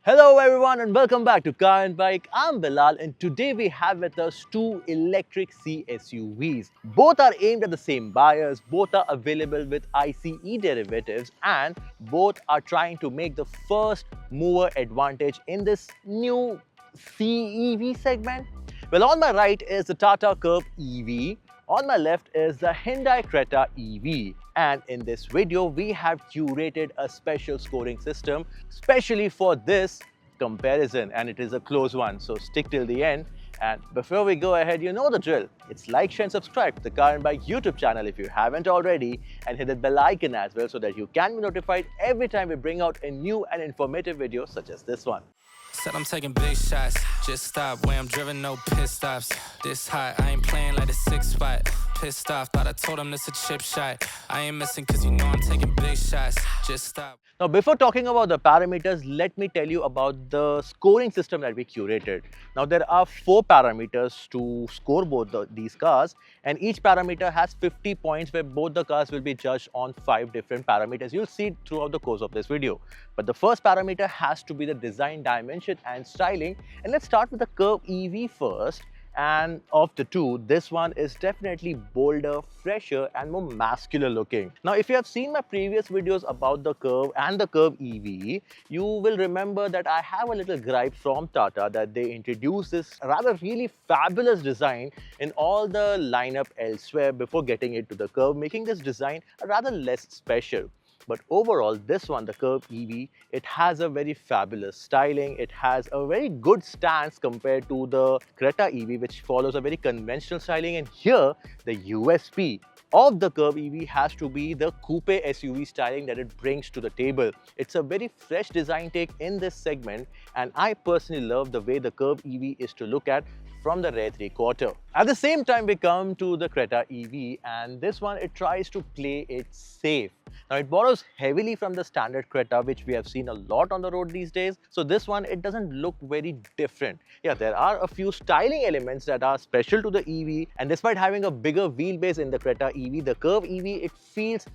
Hello everyone and welcome back to Car and Bike. I'm Bilal and today we have with us two electric C-SUVs. Both are aimed at the same buyers, both are available with ICE derivatives and both are trying to make the first mover advantage in this new CEV segment. Well, on my right is the Tata Curvv EV. On my left is the Hyundai Creta EV. And in this video, we have curated a special scoring system specially for this comparison, and it is a close one, so stick till the end. And before we go ahead, you know the drill. It's like, share and subscribe to the Car and Bike YouTube channel if you haven't already, and hit the bell icon as well so that you can be notified every time we bring out a new and informative video such as this one. Said I'm taking big shots, just stop where I'm driven, no pit stops. This hot, I ain't playing like a 6 spot. Pissed off, thought I told him this a chip shot. I ain't missing cause you know I'm taking big shots, just stop. Now, before talking about the parameters, let me tell you about the scoring system that we curated. Now, there are 4 parameters to score both these cars, and each parameter has 50 points where both the cars will be judged on 5 different parameters. You'll see it throughout the course of this video. But the first parameter has to be the design dimension and styling. And let's start with the Curvv EV first. And of the two, this one is definitely bolder, fresher and more muscular looking. Now, if you have seen my previous videos about the Curvv and the Curvv EV, you will remember that I have a little gripe from Tata that they introduced this rather really fabulous design in all the lineup elsewhere before getting it to the Curvv, making this design rather less special. But overall, this one, the Curvv EV, it has a very fabulous styling. It has a very good stance compared to the Creta EV, which follows a very conventional styling. And here, the USP of the Curvv EV has to be the coupe SUV styling that it brings to the table. It's a very fresh design take in this segment, and I personally love the way the Curvv EV is to look at from the rear three-quarter. At the same time, we come to the Creta EV, and this one, it tries to play it safe. Now, it borrows heavily from the standard Creta, which we have seen a lot on the road these days. So this one, it doesn't look very different. Yeah, there are a few styling elements that are special to the EV, and despite having a bigger wheelbase in the Creta EV, the Curvv EV, it feels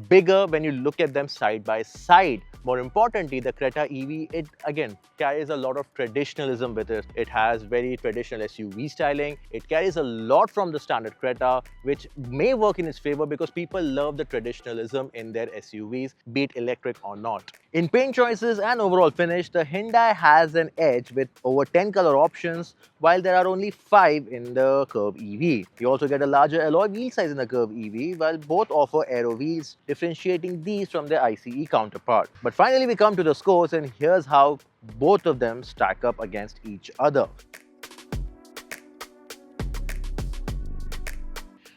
bigger when you look at them side by side. More importantly, the Creta EV, it again carries a lot of traditionalism with it. It has very traditional SUV styling. It carries a lot from the standard Creta, which may work in its favor because people love the traditionalism in their SUVs, be it electric or not. In paint choices and overall finish, the Hyundai has an edge with over 10 color options, while there are only 5 in the Curvv EV. You also get a larger alloy wheel size in the Curvv EV, while both offer aero wheels, differentiating these from their ICE counterpart. But finally, we come to the scores, and here's how both of them stack up against each other.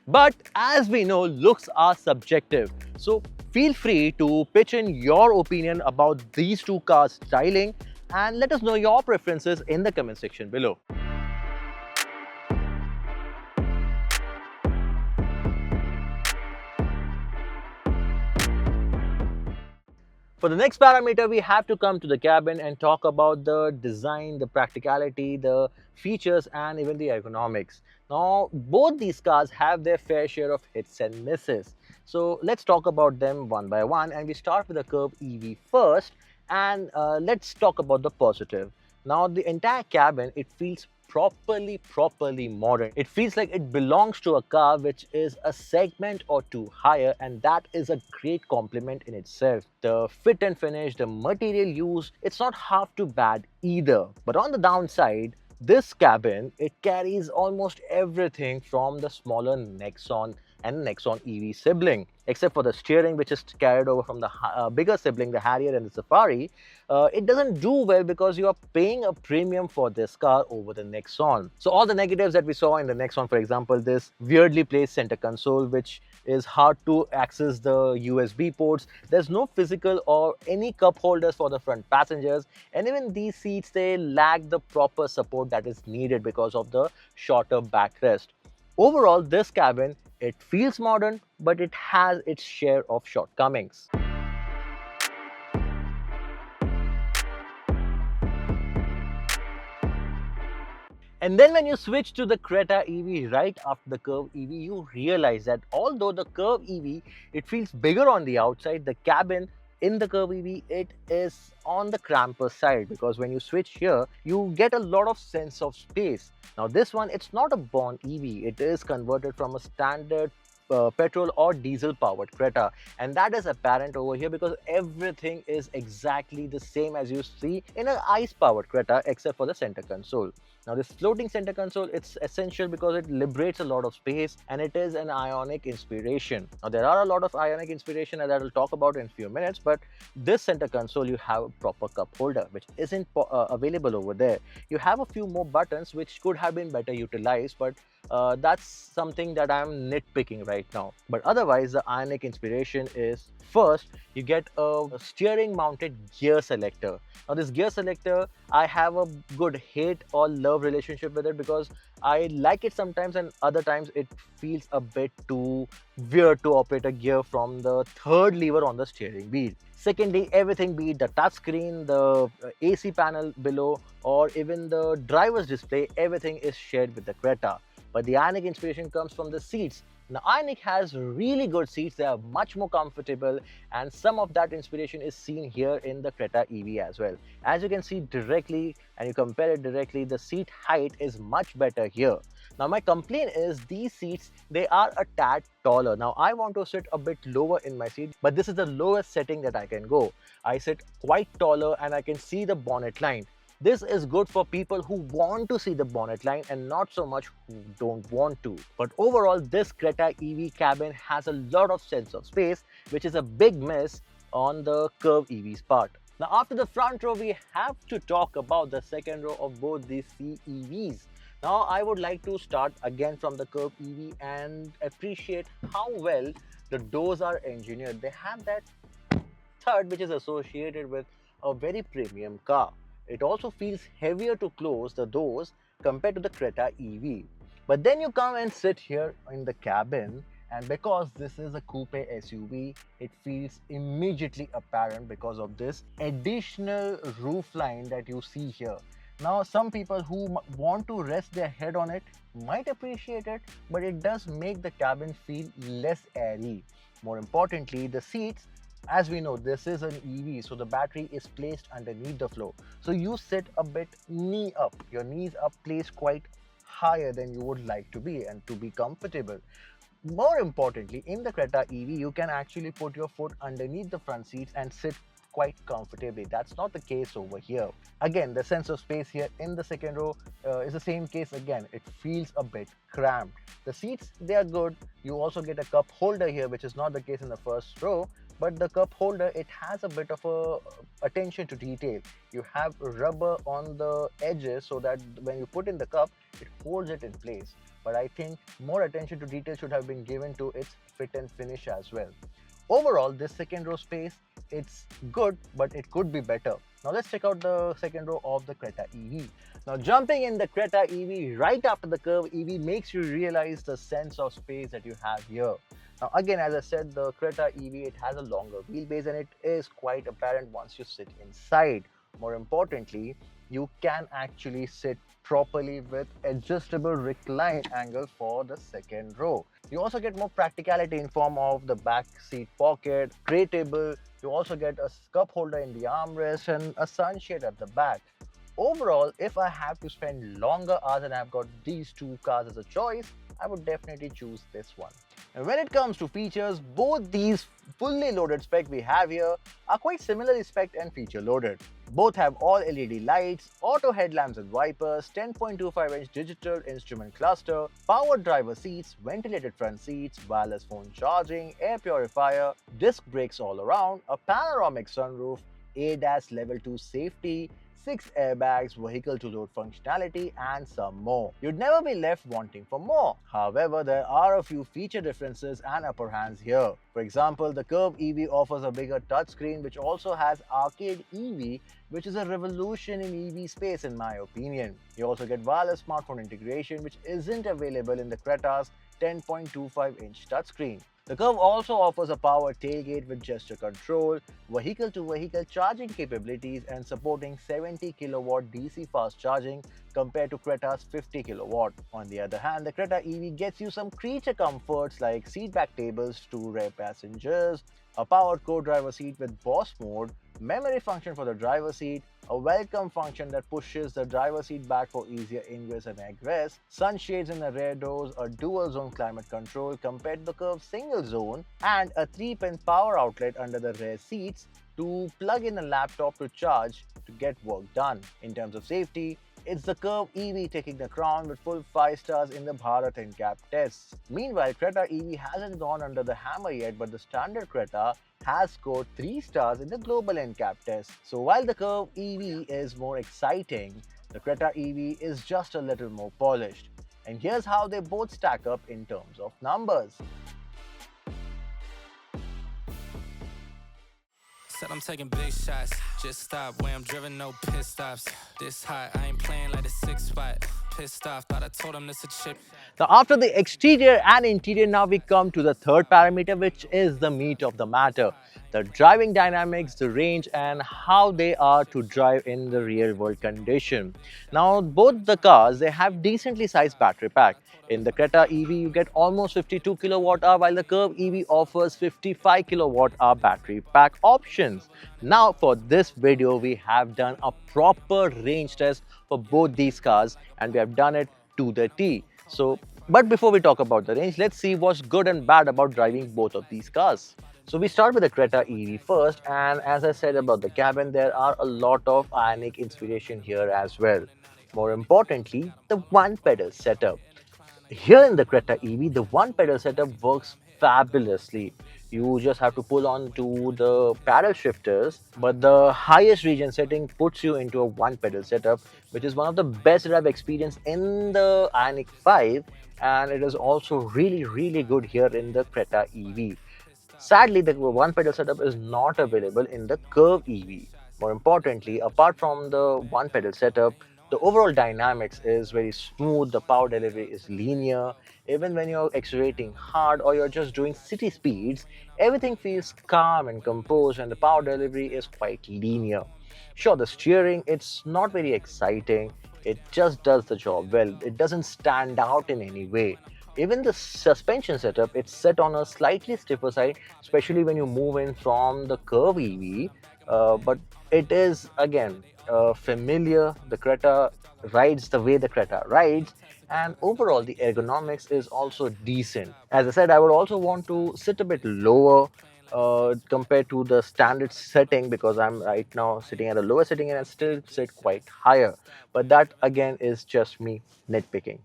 But as we know, looks are subjective. So feel free to pitch in your opinion about these two cars' styling and let us know your preferences in the comment section below. For the next parameter, we have to come to the cabin and talk about the design, the practicality, the features and even the ergonomics. Now, both these cars have their fair share of hits and misses. So let's talk about them one by one, and we start with the Curvv EV first, and let's talk about the positive. Now, the entire cabin, it feels properly modern. It feels like it belongs to a car which is a segment or two higher, and that is a great compliment in itself. The fit and finish, the material used, it's not half too bad either. But on the downside, this cabin, it carries almost everything from the smaller Nexon and Nexon EV sibling, except for the steering, which is carried over from the bigger sibling, the Harrier and the Safari. It doesn't do well because you are paying a premium for this car over the Nexon. So all the negatives that we saw in the Nexon, for example, this weirdly placed center console, which is hard to access the USB ports. There's no physical or any cup holders for the front passengers, and even these seats, they lack the proper support that is needed because of the shorter backrest. Overall, this cabin, it feels modern, but it has its share of shortcomings. And then when you switch to the Creta EV right after the Curvv EV, you realize that although the Curvv EV, it feels bigger on the outside, the cabin In the Curvv EV, it is on the cramper side because when you switch here, you get a lot of sense of space. Now this one, it's not a born EV. It is converted from a standard petrol or diesel powered Creta, and that is apparent over here because everything is exactly the same as you see in an ICE powered Creta except for the center console. Now this floating center console, it's essential because it liberates a lot of space and it is an ionic inspiration. Now there are a lot of ionic inspiration that I will talk about in a few minutes, but this center console, you have a proper cup holder which isn't available over there. You have a few more buttons which could have been better utilized, but that's something that I'm nitpicking right now. But otherwise, the ionic inspiration is, first, you get a steering mounted gear selector. Now this gear selector, I have a good hate or love relationship with it because I like it sometimes and other times it feels a bit too weird to operate a gear from the third lever on the steering wheel. Secondly, everything, be it the touchscreen, the AC panel below, or even the driver's display, everything is shared with the Creta. But the Ioniq inspiration comes from the seats. Now, Ioniq has really good seats. They are much more comfortable, and some of that inspiration is seen here in the Creta EV as well. As you can see directly, and you compare it directly, the seat height is much better here. Now, my complaint is these seats, they are a tad taller. Now, I want to sit a bit lower in my seat, but this is the lowest setting that I can go. I sit quite taller and I can see the bonnet line. This is good for people who want to see the bonnet line and not so much who don't want to. But overall, this Creta EV cabin has a lot of sense of space, which is a big miss on the Curvv EV's part. Now, after the front row, we have to talk about the second row of both these CEVs. Now, I would like to start again from the Curvv EV and appreciate how well the doors are engineered. They have that third which is associated with a very premium car. It also feels heavier to close the doors compared to the Creta EV. But then you come and sit here in the cabin, and because this is a coupe SUV, it feels immediately apparent because of this additional roof line that you see here. Now, some people who want to rest their head on it might appreciate it, but it does make the cabin feel less airy. More importantly, the seats, as we know, this is an EV, so the battery is placed underneath the floor. So you sit a bit knee up. Your knees are placed quite higher than you would like to be and to be comfortable. More importantly, in the Creta EV, you can actually put your foot underneath the front seats and sit quite comfortably. That's not the case over here. Again, the sense of space here in the second row is the same case again. It feels a bit cramped. The seats, they are good. You also get a cup holder here, which is not the case in the first row. But the cup holder, it has a bit of attention to detail. You have rubber on the edges so that when you put in the cup, it holds it in place. But I think more attention to detail should have been given to its fit and finish as well. Overall, this second row space, it's good, but it could be better. Now let's check out the second row of the Creta EV. Now jumping in the Creta EV right after the Curvv EV makes you realize the sense of space that you have here. Now again, as I said, the Creta EV, it has a longer wheelbase and it is quite apparent once you sit inside. More importantly, you can actually sit properly with adjustable recline angle for the second row. You also get more practicality in form of the back seat pocket, tray table. You also get a cup holder in the armrest and a sunshade at the back. Overall, if I have to spend longer hours and I've got these two cars as a choice, I would definitely choose this one. And when it comes to features, both these fully loaded spec we have here are quite similarly spec'd and feature loaded. Both have all LED lights, auto headlamps and wipers, 10.25-inch digital instrument cluster, powered driver seats, ventilated front seats, wireless phone charging, air purifier, disc brakes all around, a panoramic sunroof, ADAS Level 2 safety, 6 airbags, vehicle-to-load functionality, and some more. You'd never be left wanting for more. However, there are a few feature differences and upper hands here. For example, the Curvv EV offers a bigger touchscreen which also has Arcade EV, which is a revolution in EV space in my opinion. You also get wireless smartphone integration which isn't available in the Creta's 10.25-inch touchscreen. The Curvv also offers a power tailgate with gesture control, vehicle-to-vehicle charging capabilities, and supporting 70 kilowatt DC fast charging compared to Creta's 50 kilowatt. On the other hand, the Creta EV gets you some creature comforts like seatback tables to rear passengers, a powered co-driver seat with Boss mode, memory function for the driver seat, a welcome function that pushes the driver seat back for easier ingress and egress, sunshades in the rear doors, a dual zone climate control compared to the Curvv single zone, and a 3-pin power outlet under the rear seats to plug in a laptop to charge to get work done. In terms of safety, it's the Curvv EV taking the crown with full 5 stars in the Bharat NCAP tests. Meanwhile, Creta EV hasn't gone under the hammer yet, but the standard Creta has scored 3 stars in the global NCAP test. So while the Curvv EV is more exciting, the Creta EV is just a little more polished. And here's how they both stack up in terms of numbers. Said I'm taking big shots, just stop where I'm driven, no pit stops. This hot, I ain't playing like the 6 spot. Pissed off, thought I told him this a chip. Now after the exterior and interior, now we come to the third parameter, which is the meat of the matter. The driving dynamics, the range, and how they are to drive in the real world condition. Now both the cars, they have decently sized battery pack. In the Creta EV, you get almost 52 kilowatt hour, while the Curvv EV offers 55 kilowatt hour battery pack options. Now for this video, we have done a proper range test for both these cars, and we have done it to the T. But before we talk about the range, let's see what's good and bad about driving both of these cars. So we start with the Creta EV first, and as I said about the cabin, there are a lot of ionic inspiration here as well. More importantly, the one pedal setup. Here in the Creta EV, the one pedal setup works fabulously. You just have to pull on to the paddle shifters, but the highest region setting puts you into a one pedal setup, which is one of the best rev experience in the Ioniq 5, and it is also really good here in the Creta EV. Sadly, the one pedal setup is not available in the Curvv EV. More importantly, apart from the one pedal setup, the overall dynamics is very smooth, the power delivery is linear. Even when you're accelerating hard or you're just doing city speeds, everything feels calm and composed, and the power delivery is quite linear. Sure, the steering, it's not very exciting, it just does the job well, it doesn't stand out in any way. Even the suspension setup, it's set on a slightly stiffer side, especially when you move in from the Curvv EV, but it is again familiar. The Creta rides the way the Creta rides, and overall the ergonomics is also decent. As I said, I would also want to sit a bit lower compared to the standard setting, because I'm right now sitting at a lower setting and I still sit quite higher, but that again is just me nitpicking.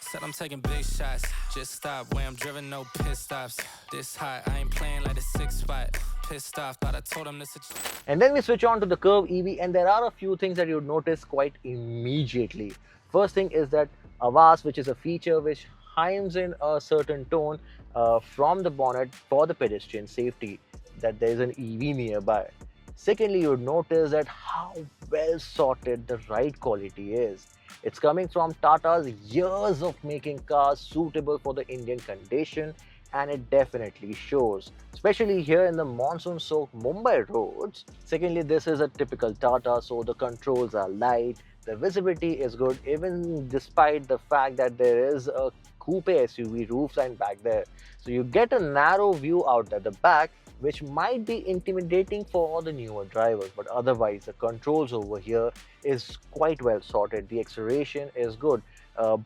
Said I'm taking big shots, just stop where I'm driven, no pit stops. This hot, I ain't playing like the 6 spot. Pissed off, thought I told him this a chip. And then we switch on to the Curvv EV, and there are a few things that you notice quite immediately. First thing is that Avas, which is a feature which chimes in a certain tone from the bonnet for the pedestrian safety, that there is an EV nearby. Secondly, you would notice that how well sorted the ride quality is. It's coming from Tata's years of making cars suitable for the Indian condition, and it definitely shows, especially here in the monsoon-soaked Mumbai roads. Secondly, this is a typical Tata, so the controls are light, the visibility is good, even despite the fact that there is a coupe SUV roofline back there. So you get a narrow view out at the back, which might be intimidating for the newer drivers, but otherwise the controls over here is quite well sorted. The acceleration is good.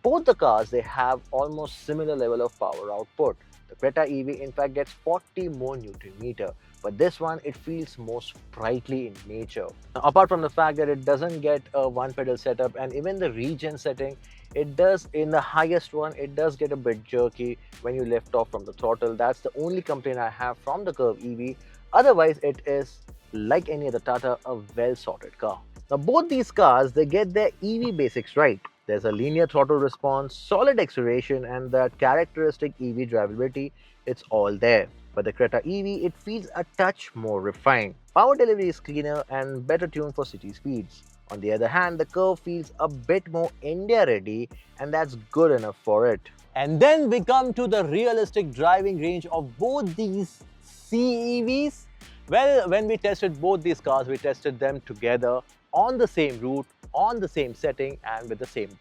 Both the cars, they have almost similar level of power output. The Creta EV in fact gets 40 more Newton meter, but this one, it feels more sprightly in nature. Now, apart from the fact that it doesn't get a one pedal setup, and even the regen setting, it does, in the highest one, it does get a bit jerky when you lift off from the throttle. That's the only complaint I have from the Curvv EV. Otherwise, it is, like any other Tata, a well sorted car. Now both these cars, they get their EV basics right. There's a linear throttle response, solid acceleration, and that characteristic EV drivability, it's all there. But the Creta EV, it feels a touch more refined. Power delivery is cleaner and better tuned for city speeds. On the other hand, the Curvv feels a bit more India ready, and that's good enough for it. And then we come to the realistic driving range of both these CEVs. Well, when we tested both these cars, we tested them together on the same route, on the same setting, and with the same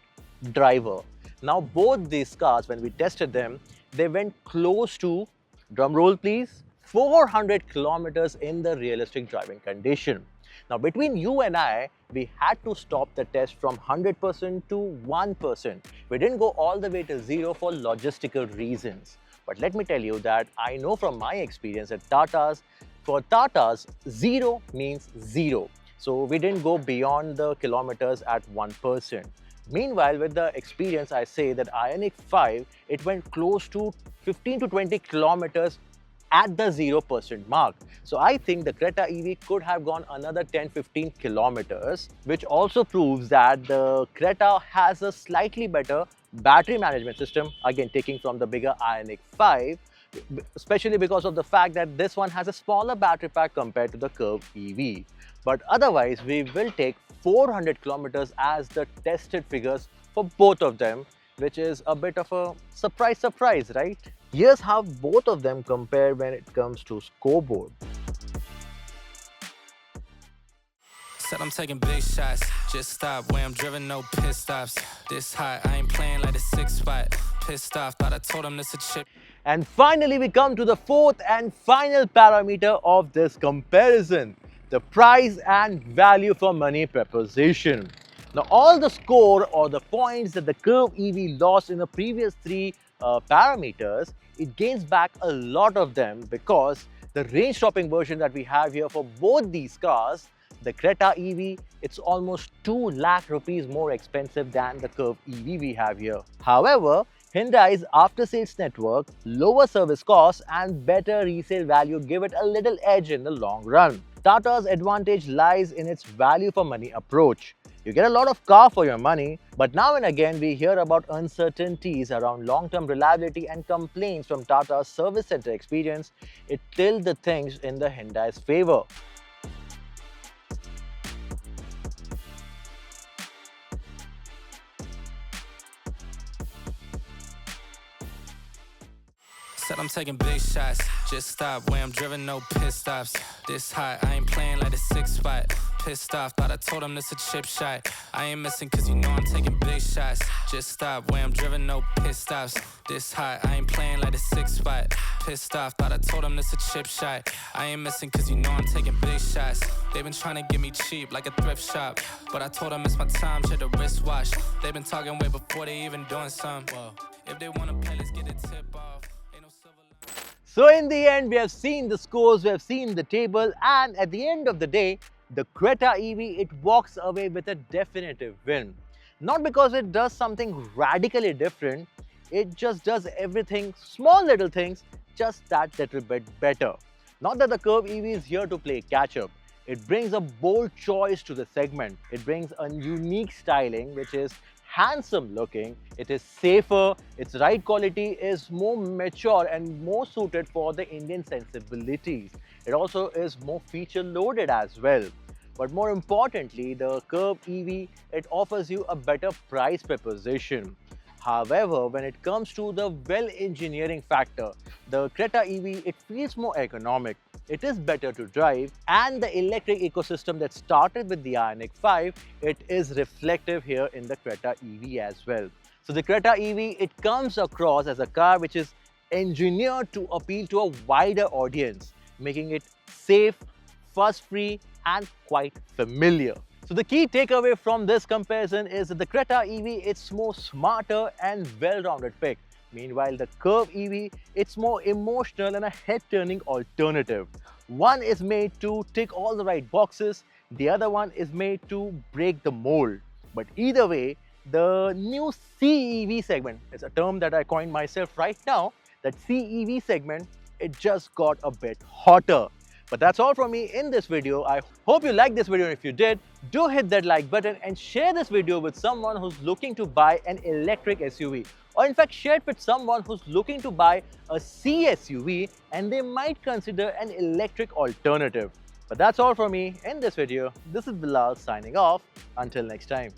driver. Now, both these cars, when we tested them, they went close to, drum roll please, 400 kilometers in the realistic driving condition. Now, between you and I, we had to stop the test from 100% to 1%. We didn't go all the way to zero for logistical reasons. But let me tell you that I know from my experience at Tata's, for Tata's, zero means zero. So we didn't go beyond the kilometers at 1%. Meanwhile, with the experience, I say that Ioniq 5, it went close to 15 to 20 kilometers at the 0% mark. So I think the Creta EV could have gone another 10-15 kilometers, which also proves that the Creta has a slightly better battery management system, again taking from the bigger Ioniq 5, especially because of the fact that this one has a smaller battery pack compared to the Curvv EV. But otherwise, we will take 400 kilometers as the tested figures for both of them, which is a bit of a surprise, right? Here's how both of them compare when it comes to scoreboard. Said I'm taking big shots, just stop where I'm driven, no pit stops. This hot, I ain't playing like a 6 spot. Pissed off, thought I told him this a chip. And finally, we come to the fourth and final parameter of this comparison, the price and value for money proposition. Now, all the score or the points that the Curvv EV lost in the previous three parameters, it gains back a lot of them because the range-topping version that we have here for both these cars, the Creta EV, it's almost 2 lakh rupees more expensive than the Curvv EV we have here. However, Hyundai's after-sales network, lower service costs and better resale value give it a little edge in the long run. Tata's advantage lies in its value for money approach. You get a lot of car for your money, but now and again we hear about uncertainties around long-term reliability and complaints from Tata's service center experience. It tilts the things in the Hyundai's favor. Said I'm taking big shots, just stop where I'm driven, no pit stops. This hot, I ain't playing like a 6 spot. Pissed off, thought I told him this a chip shot. I ain't missing cause you know I'm taking big shots. Just stop where I'm driven, no pit stops. This hot, I ain't playing like a 6 spot. Pissed off, thought I told him this a chip shot. I ain't missing cause you know I'm taking big shots. They been trying to get me cheap like a thrift shop, but I told them it's my time, shit the wristwatch. They been talking way before they even doing something. If they wanna play, let's get a tip off. So in the end, we have seen the scores, we have seen the table, and at the end of the day, the Creta EV, it walks away with a definitive win. Not because it does something radically different, it just does everything, small little things, just that little bit better. Not that the Curvv EV is here to play catch-up. It brings a bold choice to the segment. It brings a unique styling, which is handsome looking, it is safer, its ride quality is more mature and more suited for the Indian sensibilities. It also is more feature loaded as well. But more importantly, the Curvv EV, it offers you a better price proposition. However, when it comes to the well-engineering factor, the Creta EV, it feels more economic, it is better to drive, and the electric ecosystem that started with the Ioniq 5, it is reflective here in the Creta EV as well. So the Creta EV, it comes across as a car which is engineered to appeal to a wider audience, making it safe, fuss-free and quite familiar. So the key takeaway from this comparison is that the Creta EV, it's more smarter and well-rounded pick. Meanwhile, the Curvv EV, it's more emotional and a head-turning alternative. One is made to tick all the right boxes, the other one is made to break the mold. But either way, the new CEV segment, it's a term that I coined myself right now, that CEV segment, it just got a bit hotter. But that's all from me in this video. I hope you liked this video, and if you did, do hit that like button and share this video with someone who's looking to buy an electric SUV. Or in fact, share it with someone who's looking to buy a C-SUV and they might consider an electric alternative. But that's all from me in this video. This is Bilal signing off. Until next time.